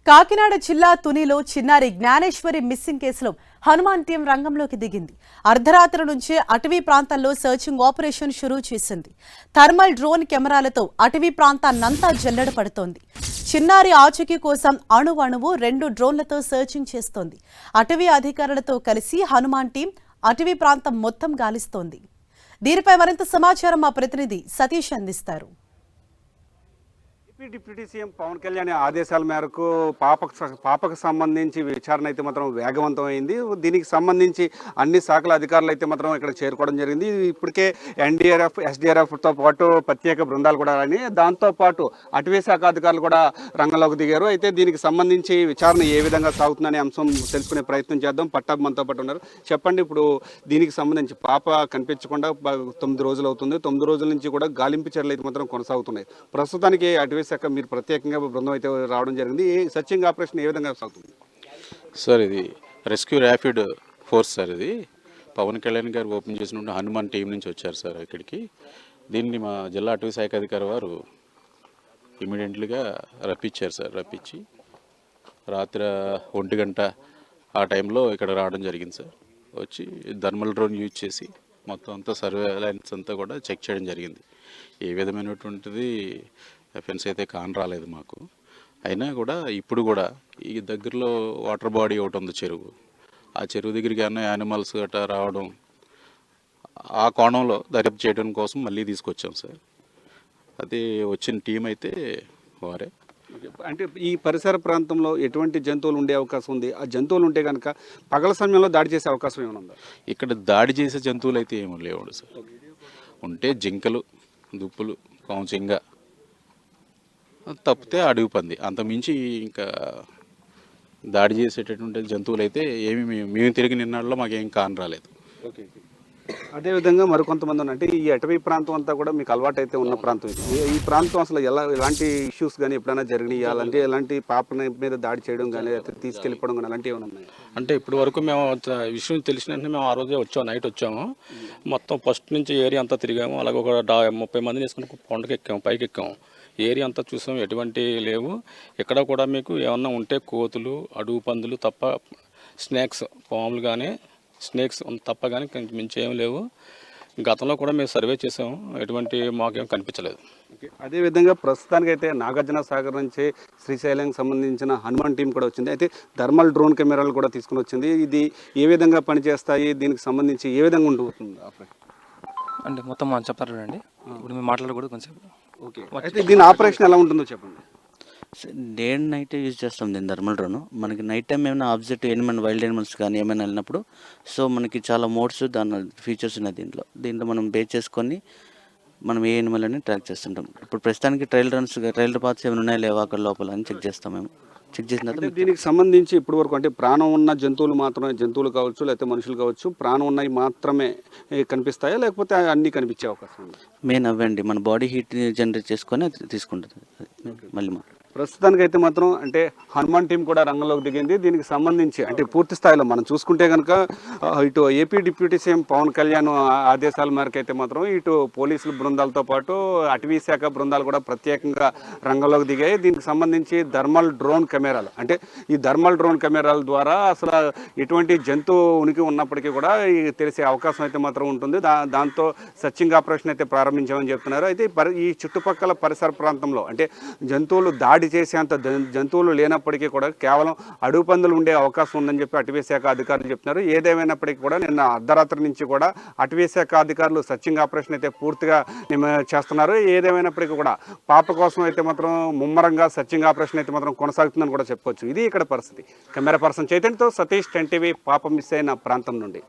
కాకినాడ జిల్లా తునిలో చిన్నారి జ్ఞానేశ్వరి మిస్సింగ్ కేసులో హనుమాన్ టీం రంగంలోకి దిగింది. అర్ధరాత్రి నుంచే అటవీ ప్రాంతాల్లో సర్చింగ్ ఆపరేషన్ షురూ చేసింది. థర్మల్ డ్రోన్ కెమెరాలతో అటవీ ప్రాంతాన్నంతా జల్లెడ పడుతోంది. చిన్నారి ఆచూకీ కోసం అణువణువు 2 డ్రోన్లతో సర్చింగ్ చేస్తోంది. అటవీ అధికారులతో కలిసి హనుమాన్ టీం అటవీ ప్రాంతం మొత్తం గాలిస్తోంది. దీనిపై మరింత సమాచారం మా ప్రతినిధి సతీష్ అందిస్తారు. డిప్యూటీ సీఎం పవన్ కళ్యాణ్ ఆదేశాల మేరకు పాపకు సంబంధించి విచారణ అయితే మాత్రం వేగవంతం అయింది. దీనికి సంబంధించి అన్ని శాఖల అధికారులు అయితే మాత్రం ఇక్కడ చేరుకోవడం జరిగింది. ఇప్పటికే ఎన్డీఆర్ఎఫ్ ఎస్డీఆర్ఎఫ్తో పాటు ప్రత్యేక బృందాలు కూడా అని దాంతోపాటు అటవీ శాఖ అధికారులు కూడా రంగంలోకి దిగారు. అయితే దీనికి సంబంధించి విచారణ ఏ విధంగా సాగుతుందనే అంశం తెలుసుకునే ప్రయత్నం చేద్దాం. పట్టాబ్ మనతో పాటు ఉన్నారు. చెప్పండి, ఇప్పుడు దీనికి సంబంధించి పాప కనిపించకుండా 9 రోజులు అవుతుంది. 9 రోజుల నుంచి కూడా గాలింపు చర్యలు అయితే మాత్రం కొనసాగుతున్నాయి. ప్రస్తుతానికి అటవీ శాఖ మీరు ప్రత్యేకంగా బృందం అయితే రావడం జరిగింది. సర్చింగ్ ఆపరేషన్ ఏ విధంగా సాగుతుంది సార్? ఇది రెస్క్యూ ర్యాపిడ్ ఫోర్స్ సార్. ఇది పవన్ కళ్యాణ్ గారు ఓపెన్ చేసిన హనుమాన్ టీం నుంచి వచ్చారు సార్ ఇక్కడికి. దీన్ని మా జిల్లా అటవీ శాఖ అధికారి వారు ఇమీడియట్లీగా రప్పించారు సార్. రప్పించి రాత్రి 1 గంట ఆ టైంలో ఇక్కడ రావడం జరిగింది సార్. వచ్చి థర్మల్ డ్రోన్ యూజ్ చేసి మొత్తం అంతా సర్వేలెన్స్ అంతా కూడా చెక్ చేయడం జరిగింది. ఏ విధమైనటువంటిది ఎఫెన్స్ అయితే రాలేదు మాకు. అయినా కూడా ఇప్పుడు కూడా ఈ దగ్గరలో వాటర్ బాడీ ఒకటి ఉంది, చెరువు. ఆ చెరువు దగ్గరికి ఏమైనా యానిమల్స్ గట్రా రావడం, ఆ కోణంలో దర్యాప్తు చేయడం కోసం మళ్ళీ తీసుకొచ్చాం సార్. అది వచ్చిన టీం అయితే వారే. అంటే ఈ పరిసర ప్రాంతంలో ఎటువంటి జంతువులు ఉండే అవకాశం ఉంది? ఆ జంతువులు ఉంటే కనుక పగల సమయంలో దాడి చేసే అవకాశం ఏమైనా ఉందా? ఇక్కడ దాడి చేసే జంతువులు అయితే ఏమీ లేవు సార్. ఉంటే జింకలు, దుప్పులు, కౌంచింగ, తప్పితే అడవి పంది, అంతమించి ఇంకా దాడి చేసేటటువంటి జంతువులు అయితే ఏమి మేము తిరిగి నిన్నాళ్ళలో మాకేం రాలేదు. ఓకే. అదేవిధంగా మరికొంతమంది అంటే ఈ అటవీ ప్రాంతం అంతా కూడా మీకు అలవాటు అయితే ఉన్న ప్రాంతం. ఈ ప్రాంతం అసలు ఎలాంటి ఇష్యూస్ కానీ ఎప్పుడైనా జరిగినాయి? అలాంటి ఎలాంటి పాప మీద దాడి చేయడం కానీ తీసుకెళ్ళిపోవడం కానీ అలాంటివి ఏమైనా ఉన్నాయి? అంటే ఇప్పటి వరకు మేము విషయం తెలిసిన వెంటనే మేము ఆ రోజే వచ్చాము, నైట్ వచ్చాము. మొత్తం ఫస్ట్ నుంచి ఏరియా అంతా తిరిగాము. అలాగే ఒక 30 మందిని వేసుకుని కొండకి ఎక్కాము, పైకి ఎక్కాము. ఏరియా అంతా చూసాము, ఎటువంటి లేవు. ఎక్కడ కూడా మీకు ఏమన్నా ఉంటే కోతులు, అడుగు పందులు తప్ప, స్నేక్స్, పాములు కానీ స్నేక్స్ తప్ప కానీ మించి ఏం లేవు. గతంలో కూడా మేము సర్వే చేసాము, ఎటువంటి మాకేం కనిపించలేదు. అదేవిధంగా ప్రస్తుతానికైతే నాగార్జున సాగర్ నుంచి శ్రీశైలంకి సంబంధించిన హనుమాన్ టీం కూడా వచ్చింది. అయితే థర్మల్ డ్రోన్ కెమెరాలు కూడా తీసుకుని వచ్చింది. ఇది ఏ విధంగా పనిచేస్తాయి, దీనికి సంబంధించి ఏ విధంగా ఉంటుంది అంటే మొత్తం మనం చెప్తారు అండి. ఇప్పుడు మేము మాట్లాడకూడదు కొంచెం. ఓకే. అయితే దీని ఆపరేషన్ ఎలా ఉంటుందో చెప్పండి. డే అండ్ నైట్ యూజ్ చేస్తాం దీన్ని థర్మల్ డ్రోన్. మనకి నైట్ టైం ఏమైనా ఆబ్జెక్ట్ వైల్డ్ యానిమల్స్ కానీ ఏమైనా వెళ్ళినప్పుడు మనకి చాలా మోడ్స్, దాని ఫీచర్స్ ఉన్నాయి దీంట్లో మనం బేస్ చేసుకొని మనం ఏ యానిమల్ అని ట్రాక్ చేస్తుంటాం. ఇప్పుడు ప్రస్తుతానికి ట్రైల్ పాత్స్ ఏమైనా ఉన్నాయా లేవా అక్కడ లోపల అని చెక్ చేస్తాం. మేము చెక్ చేసిన తర్వాత దీనికి సంబంధించి ఇప్పటి వరకు అంటే ప్రాణం ఉన్న జంతువులు మాత్రమే, జంతువులు కావచ్చు లేకపోతే మనుషులు కావచ్చు, ప్రాణం ఉన్నవి మాత్రమే కనిపిస్తాయా లేకపోతే అన్నీ కనిపించే అవకాశం ఉంది? మెయిన్ అవ్వండి, మన బాడీ హీట్ జనరేట్ చేసుకొని తీసుకుంటుంది. మళ్ళీ ప్రస్తుతానికైతే మాత్రం అంటే హనుమాన్ టీం కూడా రంగంలోకి దిగింది. దీనికి సంబంధించి అంటే పూర్తి స్థాయిలో మనం చూసుకుంటే కనుక ఇటు AP deputy CM Pawan Kalyan ఆదేశాల మేరకు అయితే మాత్రం ఇటు పోలీసుల బృందాలతో పాటు అటవీ శాఖ బృందాలు కూడా ప్రత్యేకంగా రంగంలోకి దిగాయి. దీనికి సంబంధించి థర్మల్ డ్రోన్ కెమెరాలు, అంటే ఈ థర్మల్ డ్రోన్ కెమెరాల ద్వారా అసలు ఎటువంటి జంతువు ఉనికి ఉన్నప్పటికీ కూడా తెలిసే అవకాశం అయితే మాత్రం ఉంటుంది. దాంతో సర్చింగ్ ఆపరేషన్ అయితే ప్రారంభించామని చెప్తున్నారు. అయితే ఈ చుట్టుపక్కల పరిసర ప్రాంతంలో అంటే జంతువులు దాడి చేసేంత జంతువులు లేనప్పటికీ కూడా కేవలం అడవి పందులు ఉండే అవకాశం ఉందని చెప్పి అటవీ శాఖ అధికారులు చెప్తున్నారు. ఏదేమైనప్పటికీ కూడా నిన్న అర్ధరాత్రి నుంచి కూడా అటవీ శాఖ అధికారులు సర్చింగ్ ఆపరేషన్ అయితే పూర్తిగా చేస్తున్నారు. ఏదేమైనప్పటికీ కూడా పాప కోసం అయితే మాత్రం ముమ్మరంగా సర్చింగ్ ఆపరేషన్ అయితే మాత్రం కొనసాగుతుందని కూడా చెప్పుకోవచ్చు. ఇది ఇక్కడ పరిస్థితి. కెమెరా పర్సన్ చైతన్యతో సతీష్, 10 టీవీ, పాప మిస్ అయిన ప్రాంతం నుండి.